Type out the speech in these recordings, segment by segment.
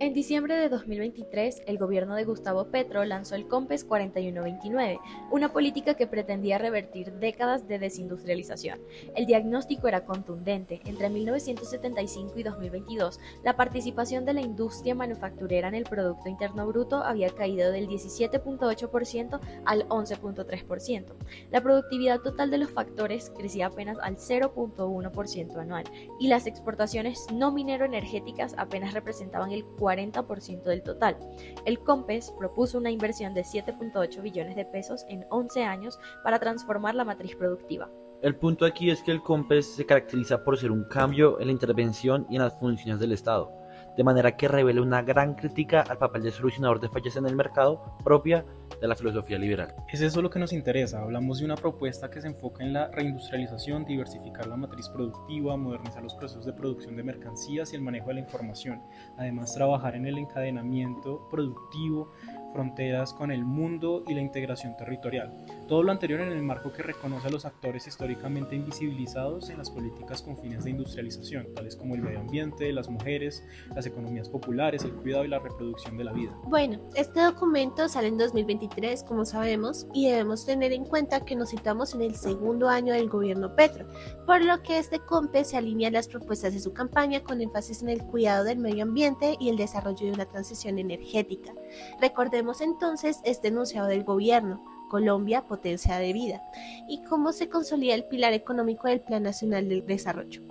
En diciembre de 2023, el gobierno de Gustavo Petro lanzó el COMPES 4129, una política que pretendía revertir décadas de desindustrialización. El diagnóstico era contundente. Entre 1975 y 2022, la participación de la industria manufacturera en el Producto Interno Bruto había caído del 17.8% al 11.3%. La productividad total de los factores crecía apenas al 0.1% anual, y las exportaciones no minero-energéticas apenas representaban el 40% del total. El COMPES propuso una inversión de 7.8 billones de pesos en 11 años para transformar la matriz productiva. El punto aquí es que el COMPES se caracteriza por ser un cambio en la intervención y en las funciones del Estado, de manera que revela una gran crítica al papel de solucionador de fallas en el mercado propia de la filosofía liberal. Es eso lo que nos interesa. Hablamos de una propuesta que se enfoca en la reindustrialización, diversificar la matriz productiva, modernizar los procesos de producción de mercancías y el manejo de la información. Además, trabajar en el encadenamiento productivo, fronteras con el mundo y la integración territorial. Todo lo anterior en el marco que reconoce a los actores históricamente invisibilizados en las políticas con fines de industrialización, tales como el medio ambiente, las mujeres, las economías populares, el cuidado y la reproducción de la vida. Bueno, este documento sale en 2023, como sabemos, y debemos tener en cuenta que nos situamos en el segundo año del gobierno Petro, por lo que este COMPES se alinea a las propuestas de su campaña con énfasis en el cuidado del medio ambiente y el desarrollo de una transición energética. Recordemos entonces este enunciado del gobierno: Colombia, potencia de vida, y cómo se consolida el pilar económico del Plan Nacional del Desarrollo.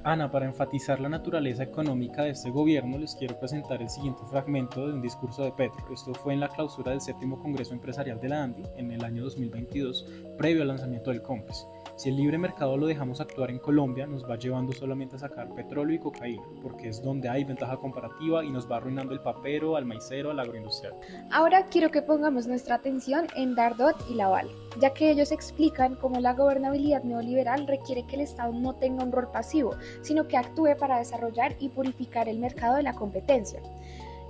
Ana, para enfatizar la naturaleza económica de este gobierno, les quiero presentar el siguiente fragmento de un discurso de Petro. Esto fue en la clausura del séptimo Congreso Empresarial de la ANDI en el año 2022, previo al lanzamiento del COMPES. Si el libre mercado lo dejamos actuar en Colombia, nos va llevando solamente a sacar petróleo y cocaína, porque es donde hay ventaja comparativa, y nos va arruinando el papero, al maicero, al agroindustrial. Ahora quiero que pongamos nuestra atención en Dardot y Laval, ya que ellos explican cómo la gobernabilidad neoliberal requiere que el Estado no tenga un rol pasivo, sino que actúe para desarrollar y purificar el mercado de la competencia.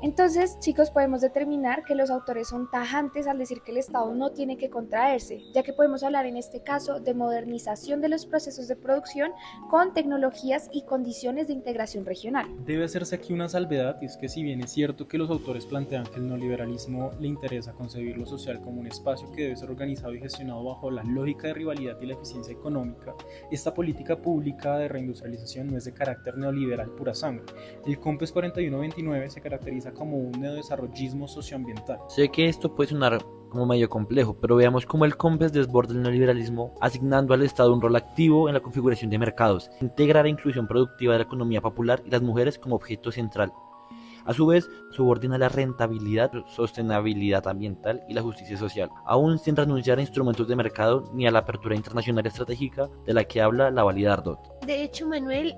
Entonces, chicos, podemos determinar que los autores son tajantes al decir que el Estado no tiene que contraerse, ya que podemos hablar en este caso de modernización de los procesos de producción con tecnologías y condiciones de integración regional. Debe hacerse aquí una salvedad, y es que si bien es cierto que los autores plantean que el neoliberalismo le interesa concebir lo social como un espacio que debe ser organizado y gestionado bajo la lógica de rivalidad y la eficiencia económica, esta política pública de reindustrialización no es de carácter neoliberal pura sangre. El COMPES 4129 se caracteriza como un neodesarrollismo socioambiental. Sé que esto puede sonar como medio complejo, pero veamos cómo el COMPES desborda el neoliberalismo, asignando al Estado un rol activo en la configuración de mercados, integra la inclusión productiva de la economía popular y las mujeres como objeto central. A su vez, subordina la rentabilidad, sostenibilidad ambiental y la justicia social, aún sin renunciar a instrumentos de mercado ni a la apertura internacional estratégica de la que habla Laval y Dardot. De hecho, Manuel,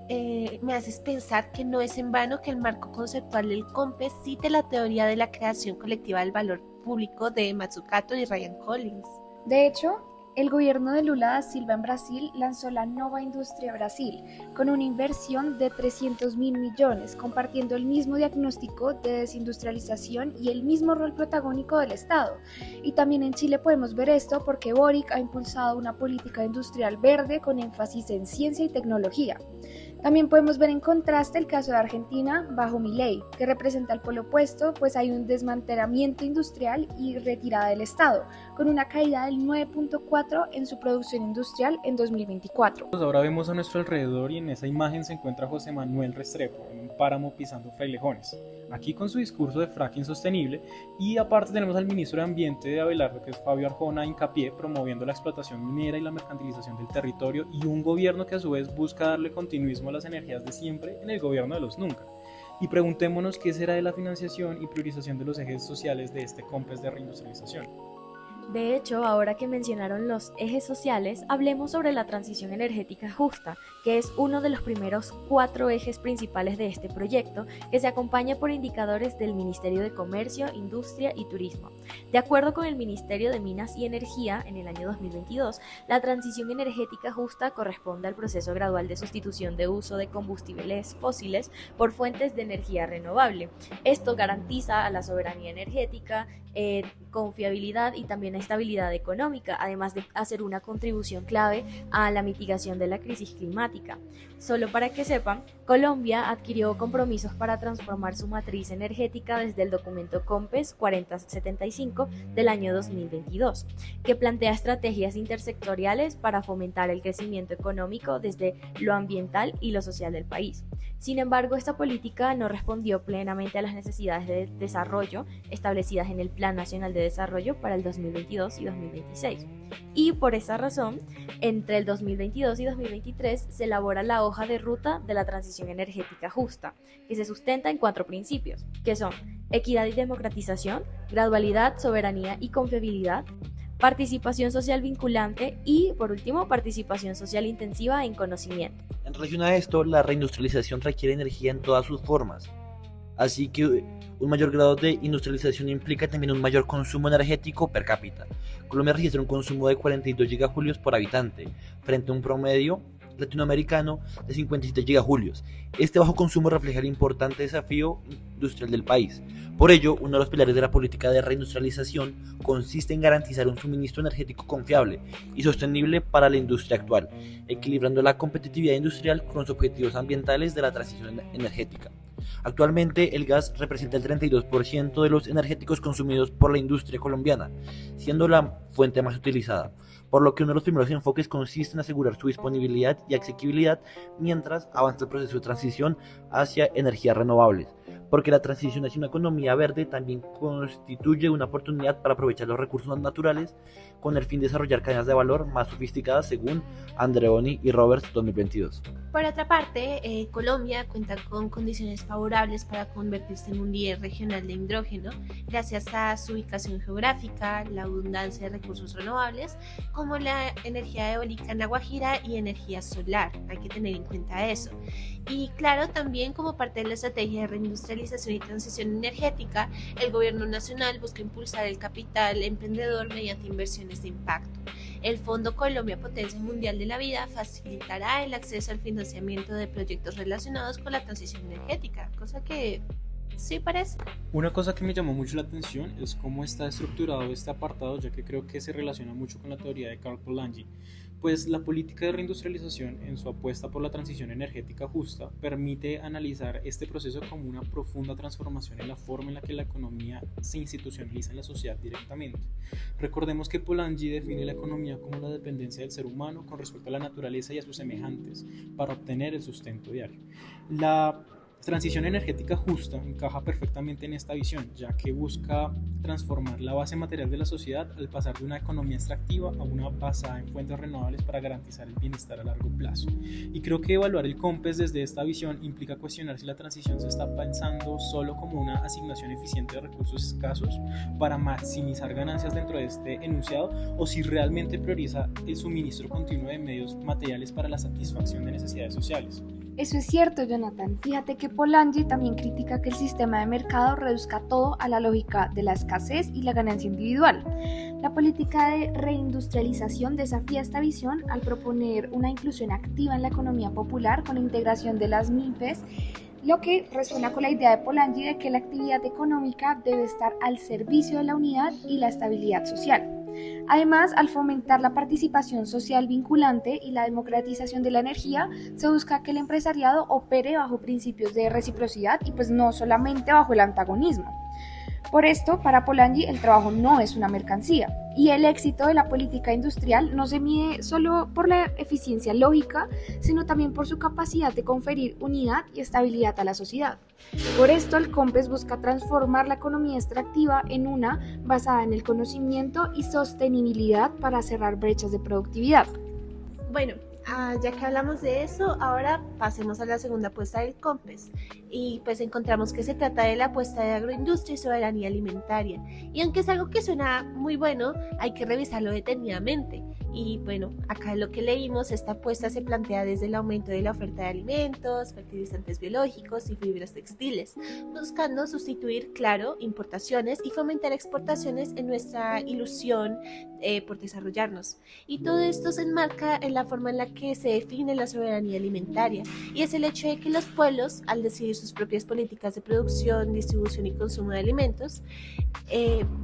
me haces pensar que no es en vano que el marco conceptual del COMPES cite la teoría de la creación colectiva del valor público de Mazzucato y Ryan Collins. De hecho, el gobierno de Lula da Silva en Brasil lanzó la Nova Industria Brasil, con una inversión de 300.000 millones, compartiendo el mismo diagnóstico de desindustrialización y el mismo rol protagónico del Estado. Y también en Chile podemos ver esto porque Boric ha impulsado una política industrial verde con énfasis en ciencia y tecnología. También podemos ver en contraste el caso de Argentina bajo Milei, que representa el polo opuesto, pues hay un desmantelamiento industrial y retirada del Estado, con una caída del 9.4% en su producción industrial en 2024. Ahora vemos a nuestro alrededor y en esa imagen se encuentra José Manuel Restrepo en un páramo pisando frailejones, aquí con su discurso de fracking sostenible, y aparte tenemos al ministro de Ambiente de Abelardo, que es Fabio Arjona Hincapié, promoviendo la explotación minera y la mercantilización del territorio, y un gobierno que a su vez busca darle continuismo a las energías de siempre en el gobierno de los nunca. Y preguntémonos qué será de la financiación y priorización de los ejes sociales de este COMPES de reindustrialización. De hecho, ahora que mencionaron los ejes sociales, hablemos sobre la transición energética justa, que es uno de los primeros 4 ejes principales de este proyecto, que se acompaña por indicadores del Ministerio de Comercio, Industria y Turismo. De acuerdo con el Ministerio de Minas y Energía, en el año 2022, la transición energética justa corresponde al proceso gradual de sustitución de uso de combustibles fósiles por fuentes de energía renovable. Esto garantiza a la soberanía energética, confiabilidad y también estabilidad económica, además de hacer una contribución clave a la mitigación de la crisis climática. Solo para que sepan, Colombia adquirió compromisos para transformar su matriz energética desde el documento COMPES 4075 del año 2022, que plantea estrategias intersectoriales para fomentar el crecimiento económico desde lo ambiental y lo social del país. Sin embargo, esta política no respondió plenamente a las necesidades de desarrollo establecidas en el Plan Nacional de Desarrollo para el 2022 y 2026. Y por esa razón, entre el 2022 y 2023 se elabora la hoja de ruta de la transición energética justa, que se sustenta en 4 principios, que son equidad y democratización, gradualidad, soberanía y confiabilidad, participación social vinculante y, por último, participación social intensiva en conocimiento. En relación a esto, la reindustrialización requiere energía en todas sus formas, así que un mayor grado de industrialización implica también un mayor consumo energético per cápita. Colombia registra un consumo de 42 gigajulios por habitante, frente a un promedio latinoamericano de 57 gigajulios. Este bajo consumo refleja el importante desafío industrial del país. Por ello, uno de los pilares de la política de reindustrialización consiste en garantizar un suministro energético confiable y sostenible para la industria actual, equilibrando la competitividad industrial con los objetivos ambientales de la transición energética. Actualmente, el gas representa el 32% de los energéticos consumidos por la industria colombiana, siendo la fuente más utilizada, por lo que uno de los primeros enfoques consiste en asegurar su disponibilidad y asequibilidad mientras avanza el proceso de transición hacia energías renovables, porque la transición hacia una economía verde también constituye una oportunidad para aprovechar los recursos naturales con el fin de desarrollar cadenas de valor más sofisticadas, según Andreoni y Roberts 2022. Por otra parte, Colombia cuenta con condiciones favorables para convertirse en un líder regional de hidrógeno gracias a su ubicación geográfica, la abundancia de recursos renovables como la energía eólica en La Guajira y energía solar. Hay que tener en cuenta eso. Y claro, también como parte de la estrategia de reindustrialización y transición energética, el gobierno nacional busca impulsar el capital emprendedor mediante inversiones de impacto. El Fondo Colombia Potencia Mundial de la Vida facilitará el acceso al financiamiento de proyectos relacionados con la transición energética, cosa que sí parece. Una cosa que me llamó mucho la atención es cómo está estructurado este apartado, ya que creo que se relaciona mucho con la teoría de Karl Polanyi, pues la política de reindustrialización, en su apuesta por la transición energética justa, permite analizar este proceso como una profunda transformación en la forma en la que la economía se institucionaliza en la sociedad directamente. Recordemos que Polanyi define la economía como la dependencia del ser humano con respecto a la naturaleza y a sus semejantes para obtener el sustento diario. La transición energética justa encaja perfectamente en esta visión, ya que busca transformar la base material de la sociedad al pasar de una economía extractiva a una basada en fuentes renovables para garantizar el bienestar a largo plazo. Y creo que evaluar el COMPES desde esta visión implica cuestionar si la transición se está pensando solo como una asignación eficiente de recursos escasos para maximizar ganancias dentro de este enunciado, o si realmente prioriza el suministro continuo de medios materiales para la satisfacción de necesidades sociales. Eso es cierto, Jonathan. Fíjate que Polanyi también critica que el sistema de mercado reduzca todo a la lógica de la escasez y la ganancia individual. La política de reindustrialización desafía esta visión al proponer una inclusión activa en la economía popular con la integración de las MIPES, lo que resuena con la idea de Polanyi de que la actividad económica debe estar al servicio de la unidad y la estabilidad social. Además, al fomentar la participación social vinculante y la democratización de la energía, se busca que el empresariado opere bajo principios de reciprocidad y pues no solamente bajo el antagonismo. Por esto, para Polanyi, el trabajo no es una mercancía, y el éxito de la política industrial no se mide solo por la eficiencia lógica, sino también por su capacidad de conferir unidad y estabilidad a la sociedad. Por esto, el COMPES busca transformar la economía extractiva en una basada en el conocimiento y sostenibilidad para cerrar brechas de productividad. Bueno, ya que hablamos de eso, ahora pasemos a la segunda apuesta del COMPES. Y pues encontramos que se trata de la apuesta de agroindustria y soberanía alimentaria. Y aunque es algo que suena muy bueno, hay que revisarlo detenidamente. Y bueno, acá lo que leímos, esta apuesta se plantea desde el aumento de la oferta de alimentos, fertilizantes biológicos y fibras textiles, buscando sustituir, claro, importaciones y fomentar exportaciones en nuestra ilusión por desarrollarnos. Y todo esto se enmarca en la forma en la que se define la soberanía alimentaria, y es el hecho de que los pueblos, al decidir sus propias políticas de producción, distribución y consumo de alimentos,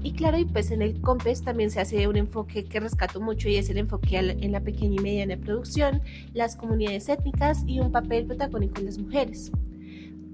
y claro, y pues en el COMPES también se hace un enfoque que rescato mucho, y es el enfoque en la pequeña y mediana producción, las comunidades étnicas y un papel protagónico en las mujeres.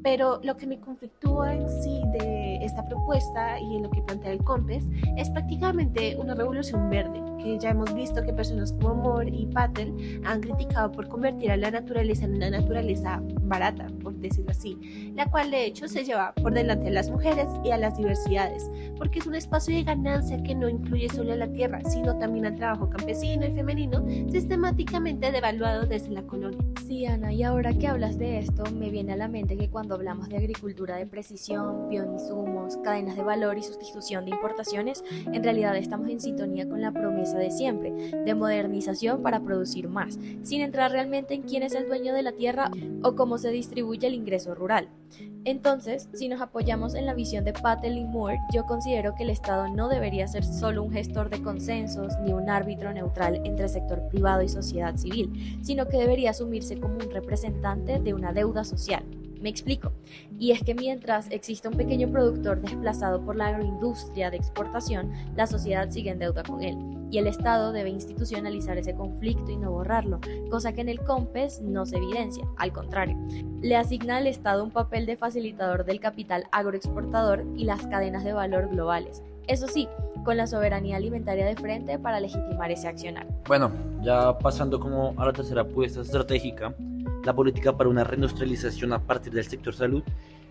Pero lo que me conflictúa en sí de esta propuesta y en lo que plantea el COMPES es prácticamente una revolución verde, que ya hemos visto que personas como Moore y Patel han criticado por convertir a la naturaleza en una naturaleza barata, por decirlo así, la cual de hecho se lleva por delante a las mujeres y a las diversidades, porque es un espacio de ganancia que no incluye solo a la tierra, sino también al trabajo campesino y femenino, sistemáticamente devaluado desde la colonia. Sí, Ana, y ahora que hablas de esto, me viene a la mente que cuando hablamos de agricultura de precisión, bioinsumos, cadenas de valor y sustitución de importaciones, en realidad estamos en sintonía con la promesa de siempre, de modernización para producir más, sin entrar realmente en quién es el dueño de la tierra o cómo se distribuye el ingreso rural. Entonces, si nos apoyamos en la visión de Patel y Moore, yo considero que el Estado no debería ser solo un gestor de consensos ni un árbitro neutral entre sector privado y sociedad civil, sino que debería asumirse como un representante de una deuda social. Me explico, y es que mientras existe un pequeño productor desplazado por la agroindustria de exportación, la sociedad sigue en deuda con él, y el Estado debe institucionalizar ese conflicto y no borrarlo, cosa que en el COMPES no se evidencia, al contrario. Le asigna al Estado un papel de facilitador del capital agroexportador y las cadenas de valor globales, eso sí, con la soberanía alimentaria de frente para legitimar ese accionar. Bueno, ya pasando como a la tercera apuesta estratégica, la política para una reindustrialización a partir del sector salud,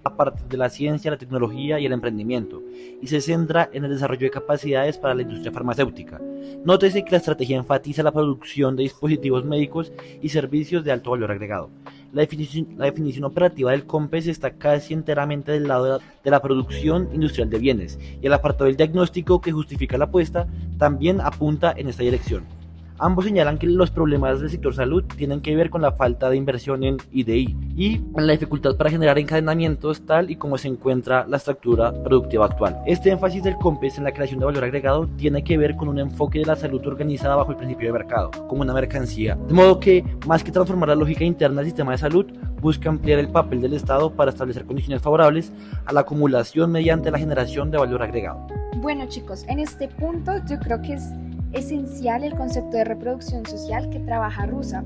a partir de la ciencia, la tecnología y el emprendimiento, y se centra en el desarrollo de capacidades para la industria farmacéutica. Nótese que la estrategia enfatiza la producción de dispositivos médicos y servicios de alto valor agregado. La definición operativa del COMPES está casi enteramente del lado de la producción industrial de bienes, y el apartado del diagnóstico que justifica la apuesta también apunta en esta dirección. Ambos señalan que los problemas del sector salud tienen que ver con la falta de inversión en I+D+I y en la dificultad para generar encadenamientos tal y como se encuentra la estructura productiva actual. Este énfasis del COMPES en la creación de valor agregado tiene que ver con un enfoque de la salud organizada bajo el principio de mercado, como una mercancía. De modo que, más que transformar la lógica interna del sistema de salud, busca ampliar el papel del Estado para establecer condiciones favorables a la acumulación mediante la generación de valor agregado. Bueno, chicos, en este punto yo creo que es esencial el concepto de reproducción social que trabaja Rusa,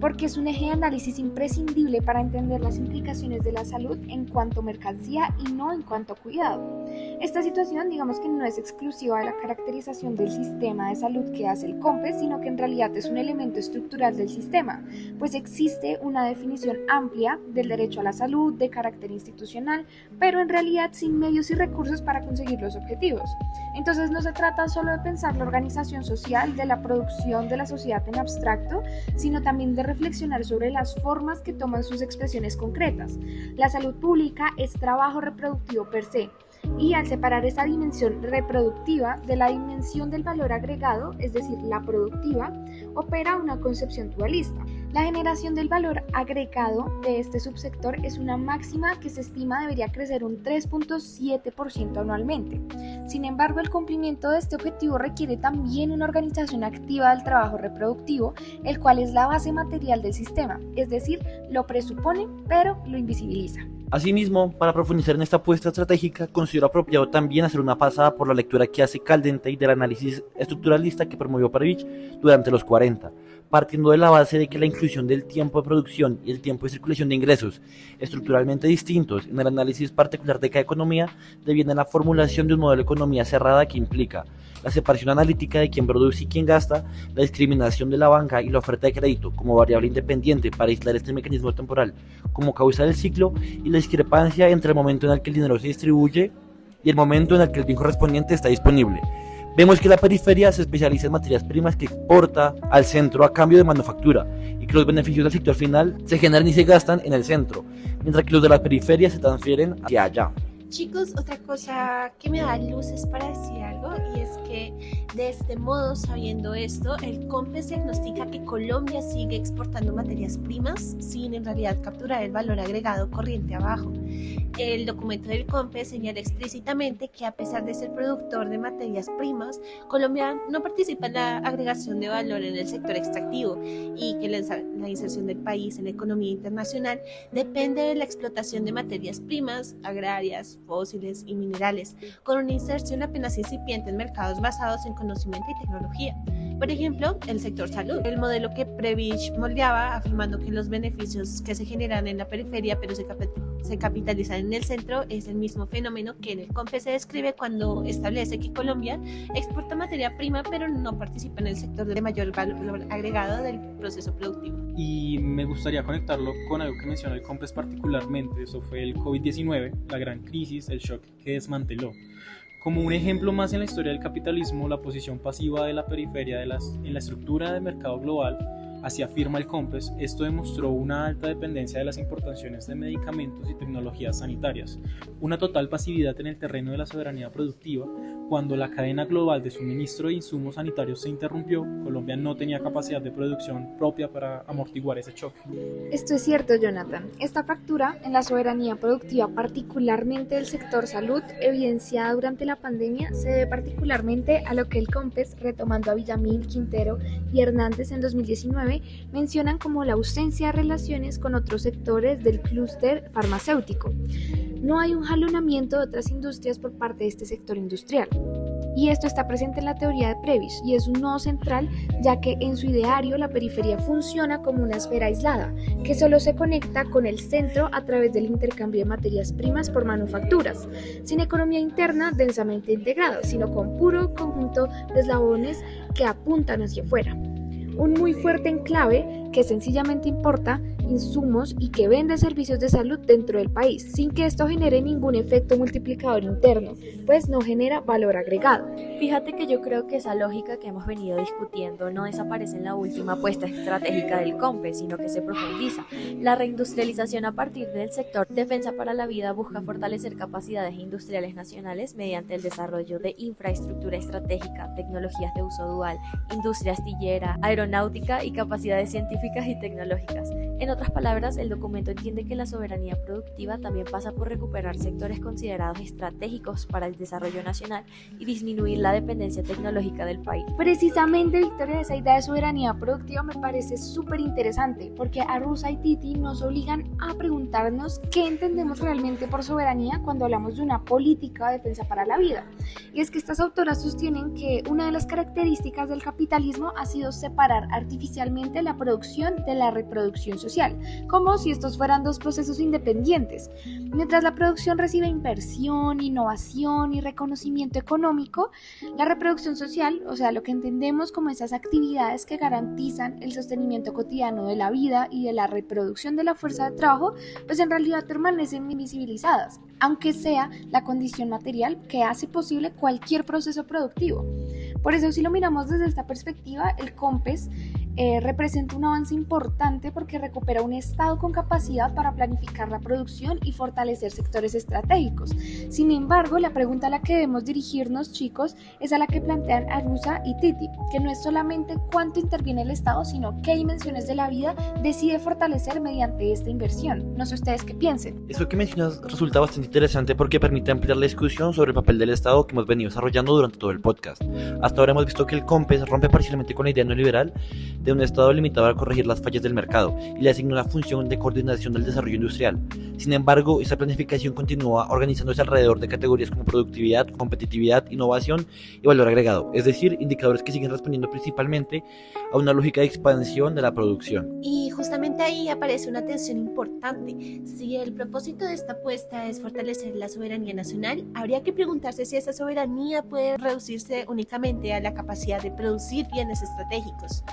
porque es un eje de análisis imprescindible para entender las implicaciones de la salud en cuanto a mercancía y no en cuanto a cuidado. Esta situación, digamos que no es exclusiva de la caracterización del sistema de salud que hace el COMPES, sino que en realidad es un elemento estructural del sistema, pues existe una definición amplia del derecho a la salud de carácter institucional, pero en realidad sin medios y recursos para conseguir los objetivos. Entonces no se trata solo de pensar la organización social de la producción de la sociedad en abstracto, sino también de reflexionar sobre las formas que toman sus expresiones concretas. La salud pública es trabajo reproductivo per se, y al separar esa dimensión reproductiva de la dimensión del valor agregado, es decir, la productiva, opera una concepción dualista. La generación del valor agregado de este subsector es una máxima que se estima debería crecer un 3.7% anualmente. Sin embargo, el cumplimiento de este objetivo requiere también una organización activa del trabajo reproductivo, el cual es la base material del sistema, es decir, lo presupone pero lo invisibiliza. Asimismo, para profundizar en esta apuesta estratégica, considero apropiado también hacer una pasada por la lectura que hace Caldentey y del análisis estructuralista que promovió Parevich durante los 40, partiendo de la base de que la inclusión del tiempo de producción y el tiempo de circulación de ingresos, estructuralmente distintos en el análisis particular de cada economía, deviene la formulación de un modelo de economía cerrada que implica la separación analítica de quién produce y quién gasta, la discriminación de la banca y la oferta de crédito como variable independiente para aislar este mecanismo temporal como causa del ciclo, y la discrepancia entre el momento en el que el dinero se distribuye y el momento en el que el bien correspondiente está disponible. Vemos que la periferia se especializa en materias primas que exporta al centro a cambio de manufactura, y que los beneficios del sector final se generan y se gastan en el centro, mientras que los de la periferia se transfieren hacia allá. Chicos, otra cosa que me da luces para decir algo, y es que de este modo, sabiendo esto, el COMPES diagnostica que Colombia sigue exportando materias primas sin en realidad capturar el valor agregado corriente abajo. El documento del COMPES señala explícitamente que a pesar de ser productor de materias primas, Colombia no participa en la agregación de valor en el sector extractivo y que la inserción del país en la economía internacional depende de la explotación de materias primas, agrarias, fósiles y minerales, con una inserción apenas incipiente en mercados basados en conocimiento y tecnología. Por ejemplo, el sector salud, el modelo que Prebisch moldeaba, afirmando que los beneficios que se generan en la periferia pero se capitalizan en el centro, es el mismo fenómeno que en el COMPES se describe cuando establece que Colombia exporta materia prima pero no participa en el sector de mayor valor agregado del proceso productivo. Y me gustaría conectarlo con algo que menciona el COMPES particularmente. Eso fue el COVID-19, la gran crisis, el shock que desmanteló. Como un ejemplo más en la historia del capitalismo, la posición pasiva de la periferia en la estructura del mercado global, así afirma el COMPES, esto demostró una alta dependencia de las importaciones de medicamentos y tecnologías sanitarias, una total pasividad en el terreno de la soberanía productiva. Cuando la cadena global de suministro de insumos sanitarios se interrumpió, Colombia no tenía capacidad de producción propia para amortiguar ese choque. Esto es cierto, Jonathan. Esta fractura en la soberanía productiva, particularmente del sector salud, evidenciada durante la pandemia, se debe particularmente a lo que el COMPES, retomando a Villamil, Quintero y Hernández en 2019, mencionan como la ausencia de relaciones con otros sectores del clúster farmacéutico. No hay un jalonamiento de otras industrias por parte de este sector industrial. Y esto está presente en la teoría de Prebisch y es un nodo central, ya que en su ideario la periferia funciona como una esfera aislada, que solo se conecta con el centro a través del intercambio de materias primas por manufacturas, sin economía interna densamente integrada, sino con puro conjunto de eslabones que apuntan hacia afuera. Un muy fuerte enclave que sencillamente importa insumos y que vende servicios de salud dentro del país, sin que esto genere ningún efecto multiplicador interno, pues no genera valor agregado. Fíjate que yo creo que esa lógica que hemos venido discutiendo no desaparece en la última apuesta estratégica del COMPES, sino que se profundiza. La reindustrialización a partir del sector Defensa para la Vida busca fortalecer capacidades industriales nacionales mediante el desarrollo de infraestructura estratégica, tecnologías de uso dual, industria astillera, aeronáutica y capacidades científicas y tecnológicas. En otras palabras, el documento entiende que la soberanía productiva también pasa por recuperar sectores considerados estratégicos para el desarrollo nacional y disminuir la dependencia tecnológica del país. Precisamente, Victoria, esa idea de soberanía productiva me parece súper interesante, porque Arruza y Titi nos obligan a preguntarnos qué entendemos realmente por soberanía cuando hablamos de una política de defensa para la vida. Y es que estas autoras sostienen que una de las características del capitalismo ha sido separar artificialmente la producción de la reproducción social, como si estos fueran dos procesos independientes. Mientras la producción recibe inversión, innovación y reconocimiento económico, la reproducción social, o sea, lo que entendemos como esas actividades que garantizan el sostenimiento cotidiano de la vida y de la reproducción de la fuerza de trabajo, pues en realidad permanecen invisibilizadas, aunque sea la condición material que hace posible cualquier proceso productivo. Por eso, si lo miramos desde esta perspectiva, el COMPES representa un avance importante porque recupera un Estado con capacidad para planificar la producción y fortalecer sectores estratégicos. Sin embargo, la pregunta a la que debemos dirigirnos, chicos, es a la que plantean Arruza y Titi, que no es solamente cuánto interviene el Estado, sino qué dimensiones de la vida decide fortalecer mediante esta inversión. No sé ustedes qué piensen. Eso que mencionas resulta bastante interesante porque permite ampliar la discusión sobre el papel del Estado que hemos venido desarrollando durante todo el podcast. Hasta ahora hemos visto que el COMPES rompe parcialmente con la idea neoliberal de un Estado limitado a corregir las fallas del mercado y le asigna una función de coordinación del desarrollo industrial. Sin embargo, esta planificación continúa organizándose alrededor de categorías como productividad, competitividad, innovación y valor agregado, es decir, indicadores que siguen respondiendo principalmente a una lógica de expansión de la producción. Y justamente ahí aparece una tensión importante. Si el propósito de esta apuesta es fortalecer la soberanía nacional, habría que preguntarse si esa soberanía puede reducirse únicamente a la capacidad de producir bienes estratégicos.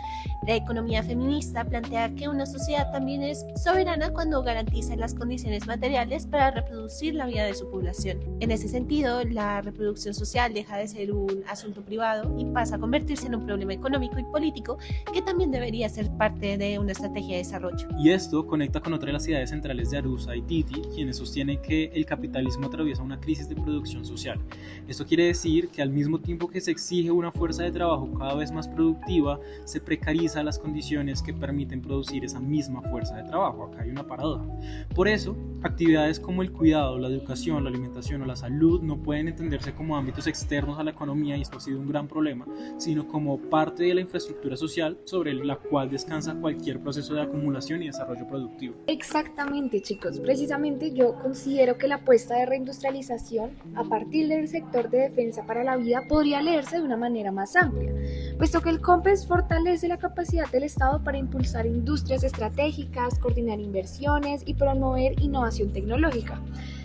La economía feminista plantea que una sociedad también es soberana cuando garantiza las condiciones materiales para reproducir la vida de su población. En ese sentido, la reproducción social deja de ser un asunto privado y pasa a convertirse en un problema económico y político que también debería ser parte de una estrategia de desarrollo. Y esto conecta con otra de las ideas centrales de Arusa y Titi, quienes sostienen que el capitalismo atraviesa una crisis de producción social. Esto quiere decir que al mismo tiempo que se exige una fuerza de trabajo cada vez más productiva, se precariza las condiciones que permiten producir esa misma fuerza de trabajo. Acá hay una paradoja. Por eso, actividades como el cuidado, la educación, la alimentación o la salud no pueden entenderse como ámbitos externos a la economía, y esto ha sido un gran problema, sino como parte de la infraestructura social sobre la cual descansa cualquier proceso de acumulación y desarrollo productivo. Exactamente, chicos. Precisamente yo considero que la apuesta de reindustrialización a partir del sector de defensa para la vida podría leerse de una manera más amplia, puesto que el COMPES fortalece la capacidad del Estado para impulsar industrias estratégicas, coordinar inversiones y promover innovación tecnológica.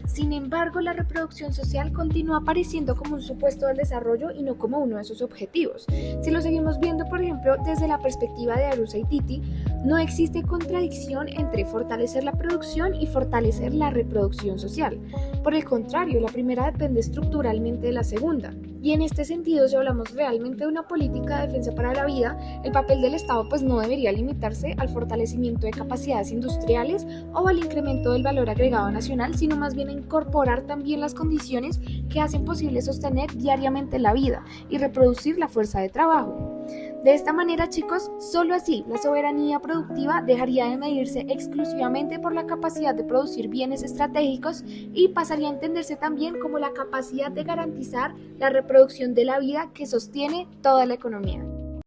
Sin embargo, la reproducción social continúa apareciendo como un supuesto del desarrollo y no como uno de sus objetivos. Si lo seguimos viendo, por ejemplo, desde la perspectiva de Arusa y Titi, no existe contradicción entre fortalecer la producción y fortalecer la reproducción social. Por el contrario, la primera depende estructuralmente de la segunda. Y en este sentido, si hablamos realmente de una política de defensa para la vida, el papel del Estado pues no debería limitarse al fortalecimiento de capacidades industriales o al incremento del valor agregado nacional, sino más bien a incorporar también las condiciones que hacen posible sostener diariamente la vida y reproducir la fuerza de trabajo. De esta manera, chicos, solo así la soberanía productiva dejaría de medirse exclusivamente por la capacidad de producir bienes estratégicos y pasaría a entenderse también como la capacidad de garantizar la reproducción de la vida que sostiene toda la economía.